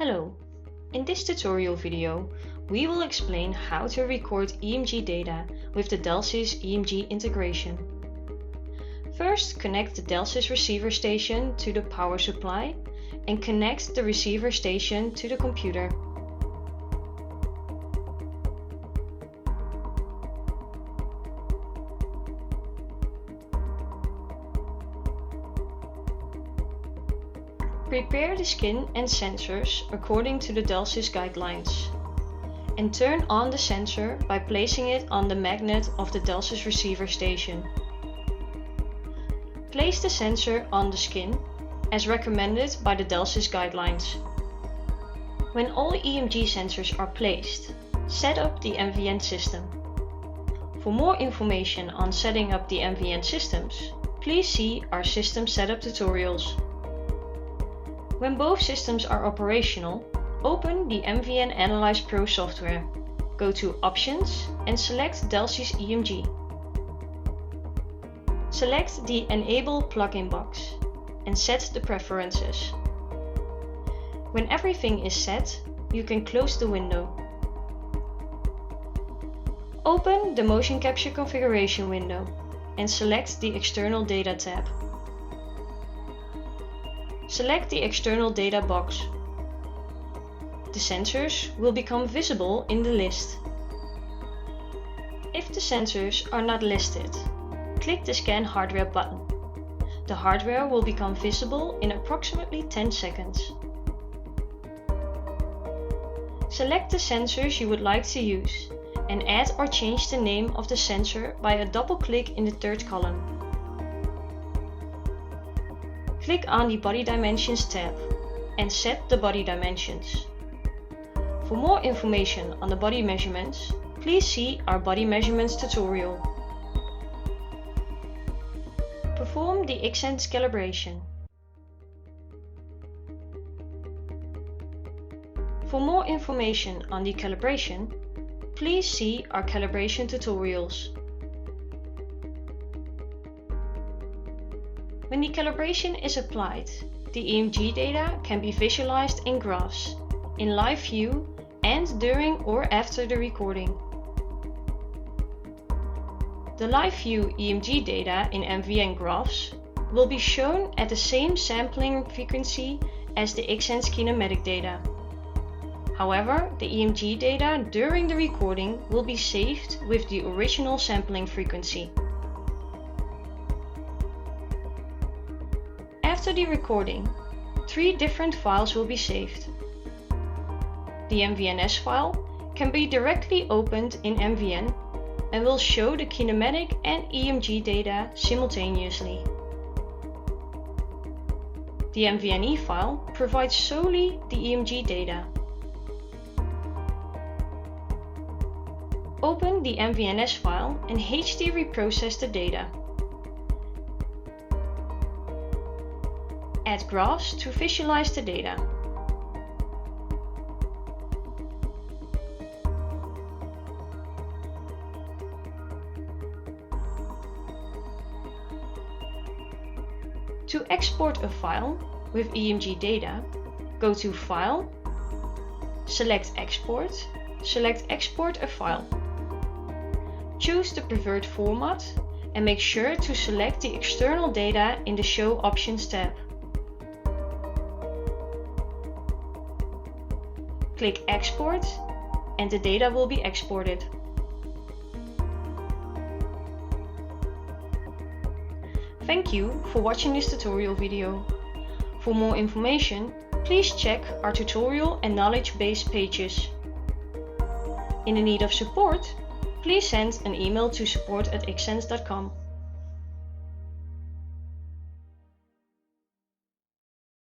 Hello! In this tutorial video, we will explain how to record EMG data with the Delsys EMG integration. First, connect the Delsys receiver station to the power supply and connect the receiver station to the computer. Prepare the skin and sensors according to the Delsys guidelines and turn on the sensor by placing it on the magnet of the Delsys receiver station. Place the sensor on the skin as recommended by the Delsys guidelines. When all EMG sensors are placed, set up the MVN system. For more information on setting up the MVN systems, please see our system setup tutorials. When both systems are operational, open the MVN Analyze Pro software, go to Options and select Delsys EMG. Select the Enable plugin box and set the preferences. When everything is set, you can close the window. Open the Motion Capture configuration window and select the External Data tab. Select the external data box. The sensors will become visible in the list. If the sensors are not listed, click the Scan Hardware button. The hardware will become visible in approximately 10 seconds. Select the sensors you would like to use and add or change the name of the sensor by a double click in the third column. Click on the Body Dimensions tab and set the body dimensions. For more information on the body measurements, please see our body measurements tutorial. Perform the Xsens calibration. For more information on the calibration, please see our calibration tutorials. When the calibration is applied, the EMG data can be visualized in graphs, in live view and during or after the recording. The live view EMG data in MVN graphs will be shown at the same sampling frequency as the Xsens kinematic data. However, the EMG data during the recording will be saved with the original sampling frequency. After the recording, 3 different files will be saved. The MVNS file can be directly opened in MVN and will show the kinematic and EMG data simultaneously. The MVNE file provides solely the EMG data. Open the MVNS file and HD reprocess the data. Add graphs to visualize the data. To export a file with EMG data, go to File, select Export, select Export a file. Choose the preferred format and make sure to select the external data in the Show Options tab. Click Export and the data will be exported. Thank you for watching this tutorial video. For more information, please check our tutorial and knowledge base pages. In the need of support, please send an email to support@xsens.com.